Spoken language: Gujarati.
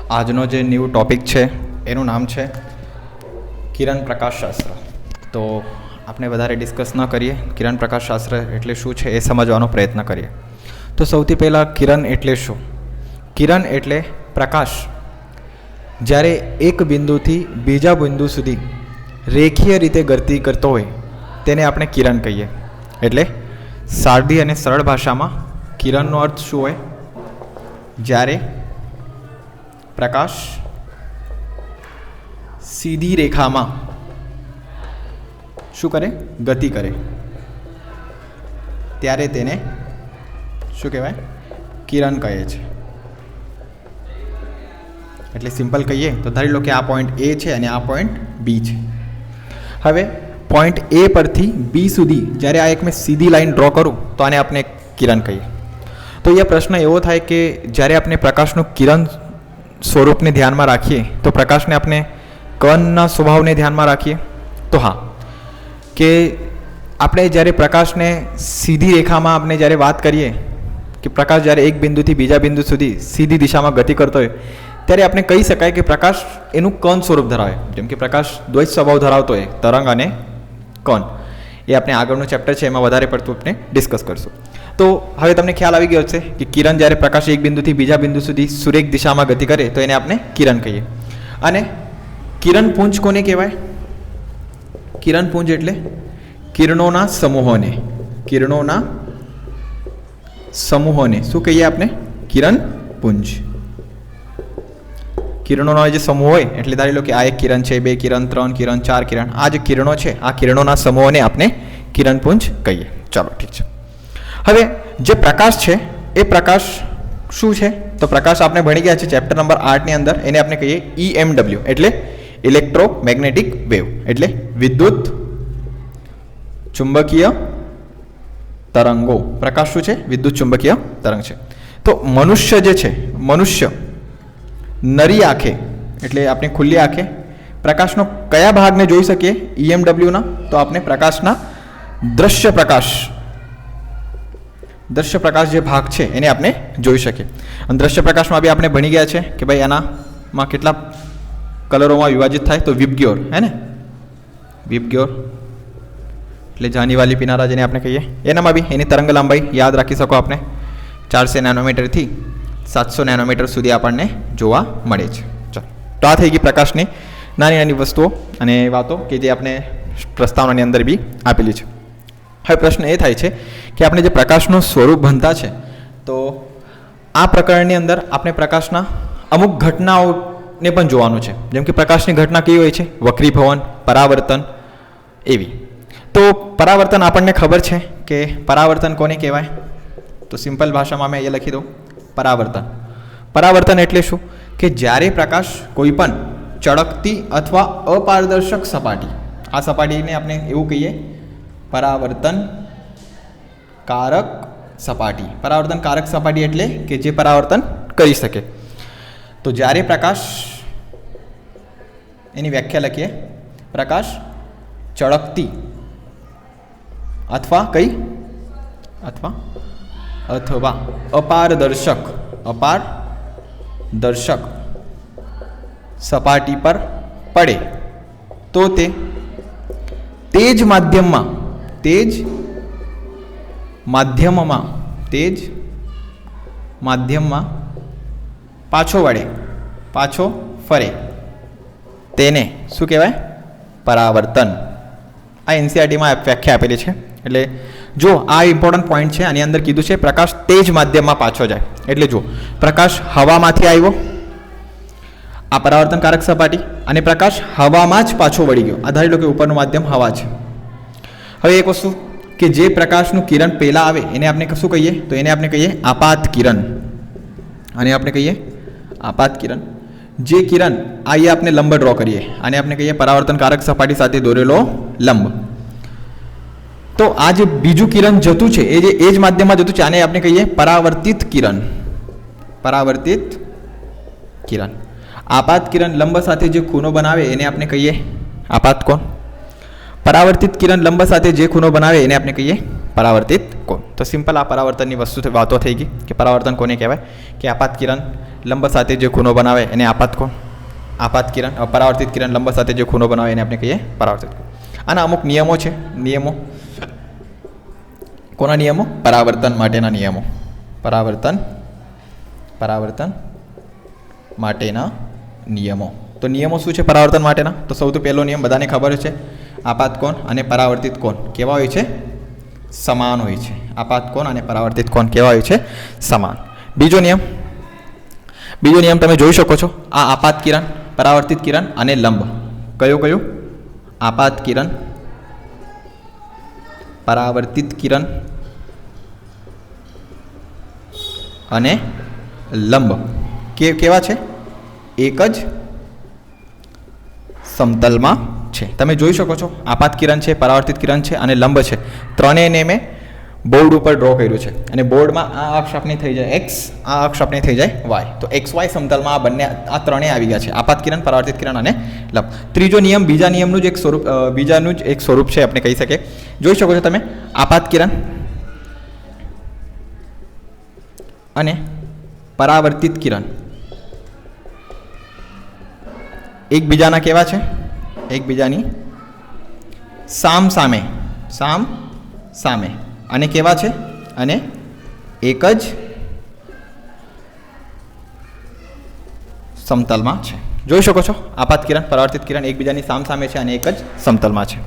આજનો જે ન્યૂ ટોપિક છે એનું નામ છે કિરણ પ્રકાશશાસ્ત્ર. તો આપણે વધારે ડિસ્કસ ન કરીએ, કિરણ પ્રકાશશાસ્ત્ર એટલે શું છે એ સમજવાનો પ્રયત્ન કરીએ. તો સૌથી પહેલાં કિરણ એટલે શું? કિરણ એટલે પ્રકાશ જ્યારે એક બિંદુથી બીજા બિંદુ સુધી રેખીય રીતે ગતિ કરતો હોય તેને આપણે કિરણ કહીએ. એટલે સાદી અને સરળ ભાષામાં કિરણનો અર્થ શું હોય? જ્યારે પ્રકાશ સીધી રેખામાં શું કરે? ગતિ કરે, ત્યારે તેને શું કહેવાય? કિરણ કહે છે. એટલે સિમ્પલ કહીએ તો ધારી લો કે આ પોઈન્ટ એ છે અને આ પોઈન્ટ બી છે. હવે પોઈન્ટ એ પરથી બી સુધી જ્યારે આ એક મેં સીધી લાઈન ડ્રો કરું તો આને આપણે કિરણ કહીએ. તો અહીંયા પ્રશ્ન એવો થાય કે જ્યારે આપણે પ્રકાશનું કિરણ સ્વરૂપને ધ્યાનમાં રાખીએ તો પ્રકાશને આપણે કણના સ્વભાવને ધ્યાનમાં રાખીએ તો હા, કે આપણે જ્યારે પ્રકાશને સીધી રેખામાં આપણે જ્યારે વાત કરીએ કે પ્રકાશ જ્યારે એક બિંદુથી બીજા બિંદુ સુધી સીધી દિશામાં ગતિ કરતો હોય ત્યારે આપણે કહી શકાય કે પ્રકાશ એનું કણ સ્વરૂપ ધરાવે. જેમ કે પ્રકાશ દ્વૈત સ્વભાવ ધરાવતો હોય, તરંગ અને કણ. એ આપણે આગળનું ચેપ્ટર છે એમાં વધારે પડતું આપણે ડિસ્કસ કરશું. તો હવે તમને ખ્યાલ આવી ગયો છે કે કિરણ જ્યારે પ્રકાશ એક બિંદુથી બીજા બિંદુ સુધી સુરેખ દિશામાં ગતિ કરે તો એને આપણે કિરણ કહીએ. અને કિરણપુંજ કોને કહેવાય? કિરણપુંજ એટલે કિરણોના સમૂહોને. કિરણોના સમૂહોને શું કહીએ આપણે? કિરણપુંજ. કિરણોના જે સમૂહ હોય એટલે ધારી લો કે આ એક કિરણ છે, 2 કિરણ, 3 કિરણ, 4 કિરણ. આ જે કિરણો છે આ કિરણોના સમૂહોને આપણે કિરણપુંજ કહીએ. ચાલો ઠીક છે. હવે જે પ્રકાશ છે એ પ્રકાશ શું છે? તો પ્રકાશ આપણે ભણી ગયા છે ચેપ્ટર નંબર 8 ની અંદર. એને આપણે કહીએ EMW એટલે ઇલેક્ટ્રોમેગ્નેટિક વેવ, એટલે વિદ્યુત ચુંબકીય તરંગો. પ્રકાશ શું છે? વિદ્યુત ચુંબકીય તરંગ છે. તો મનુષ્ય જે છે, મનુષ્ય નરી આંખે એટલે આપણે ખુલ્લી આંખે પ્રકાશનો કયા ભાગને જોઈ શકીએ EMWના? તો આપણે પ્રકાશના દ્રશ્ય પ્રકાશ જે ભાગ છે એને આપણે જોઈ શકીએ. અને દ્રશ્ય પ્રકાશમાં બી આપણે ભણી ગયા છે કે ભાઈ એનામાં કેટલા કલરોમાં વિભાજિત થાય? તો વિબગ્યોર, હે ને? વિબગ્યોર એટલે જાનીવાલી પીનારા જેને આપણે કહીએ. એનામાં બી એની તરંગ લંબાઈ યાદ રાખી શકો આપણે 400 નેનોમીટરથી 700 નેનોમીટર સુધી આપણને જોવા મળે છે. ચાલો, તો આ થઈ ગઈ પ્રકાશની નાની નાની વસ્તુઓ અને વાતો કે જે આપણે પ્રસ્તાવનાની અંદર બી આપેલી છે. હવે પ્રશ્ન એ થાય છે કે આપણે જે પ્રકાશનું સ્વરૂપ ભણતા છે તો આ પ્રકરણની અંદર આપણે પ્રકાશના અમુક ઘટનાઓને પણ જોવાનું છે. જેમ કે પ્રકાશની ઘટના કેવી હોય છે? વક્રીભવન, પરાવર્તન એવી. તો પરાવર્તન આપણને ખબર છે કે પરાવર્તન કોને કહેવાય? તો સિમ્પલ ભાષામાં મેં એ લખી દઉં, પરાવર્તન. પરાવર્તન એટલે શું? કે જ્યારે પ્રકાશ કોઈ પણ ચળકતી અથવા અપારદર્શક સપાટી, આ સપાટીને આપણે એવું કહીએ પરાવર્તન કારક સપાટી. પરાવર્તન કારક સપાટી એટલે કે જે પરાવર્તન કરી શકે. તો જ્યારે પ્રકાશ, એની વ્યાખ્યા લખીએ, પ્રકાશ ચળકતી અથવા કઈ અથવા અપારદર્શક સપાટી પર પડે તો તે જ માધ્યમમાં પાછો ફરે તેને શું કહેવાય? પરાવર્તન. આ NCERTમાં વ્યાખ્યા આપેલી છે. એટલે જો આ ઇમ્પોર્ટન્ટ પોઈન્ટ છે, આની અંદર કીધું છે પ્રકાશ તે જ માધ્યમમાં પાછો જાય. એટલે જો પ્રકાશ હવામાંથી આવ્યો, આ પરાવર્તનકારક સપાટી, અને પ્રકાશ હવામાં જ પાછો વળી ગયો. આ ધારી લો કે ઉપરનું માધ્યમ હવા છે. હવે એક વસ્તુ કે જે પ્રકાશનું કિરણ પહેલાં આવે એને આપણે શું કહીએ? તો એને આપણે કહીએ આપાત કિરણ. આને આપણે કહીએ આપાત કિરણ. જે કિરણ અહીંયા આપણે લંબ ડ્રો કરીએ, આને આપણે કહીએ પરાવર્તનકારક સપાટી સાથે દોરેલો લંબ. તો આ જે બીજું કિરણ જતું છે એ જ માધ્યમમાં જતું છે, આને આપણે કહીએ પરાવર્તિત કિરણ. પરાવર્તિત કિરણ. આપાત કિરણ લંબ સાથે જે ખૂણો બનાવે એને આપણે કહીએ આપાત કોણ. પરાવર્તિત કિરણ લંબ સાથે જે ખૂણો બનાવે એને આપણે કહીએ પરાવર્તિત કોણ. તો સિમ્પલ આ પરાવર્તનની વાતો થઈ ગઈ કે પરાવર્તન કોને કહેવાય કે આપાત કિરણ લંબ સાથે જે ખૂણો બનાવે એને આપાત કોણ. આપાત કિરણ પરાવર્તિત કિરણ લંબ સાથે જે ખૂણો બનાવે એને આપણે કહીએ પરાવર્તિત કોણ. આના અમુક નિયમો છે. નિયમો કોના નિયમો? પરાવર્તન માટેના નિયમો. પરાવર્તન માટેના નિયમો. તો નિયમો શું છે પરાવર્તન માટેના? તો સૌથી પહેલો નિયમ બધાને ખબર છે, આપાત કોણ અને પરાવર્તિત કોણ કેવા હોય છે? સમાન હોય છે. આપાત કોણ અને પરાવર્તિત કોણ કેવા હોય છે? સમાન. બીજો નિયમ તમે જોઈ શકો છો. આ આપાત કિરણ, પરાવર્તિત કિરણ અને લંબ કયું? આપાત કિરણ, પરાવર્તિત કિરણ અને લંબ કેવા છે? એક જ સમતલમાં છે. તમે જોઈ શકો છો આપાત કિરણ છે, પરાવર્તિત કિરણ છે અને લંબ છે. ત્રણેયને મેં બોર્ડ ઉપર ડ્રો કર્યું છે અને બોર્ડમાં આ અક્ષ આપણી થઈ જાય x, આ અક્ષ આપણી થઈ જાય y. તો XY સમતલમાં આ ત્રણેય આવી ગયા છે, આપાત કિરણ, પરાવર્તિત કિરણ અને લંબ. ત્રીજો નિયમ બીજાનું જ એક સ્વરૂપ છે આપણે કહી શકીએ. જોઈ શકો છો તમે આપાત કિરણ અને પરાવર્તિત કિરણ એકબીજાના કેવા છે? એકબીજાની સામે અને કેવા છે? અને એક જ સમતલમાં છે. જોઈ શકો છો આપાત કિરણ, પરાવર્તિત કિરણ એકબીજાની સામે છે અને એક જ સમતલમાં છે.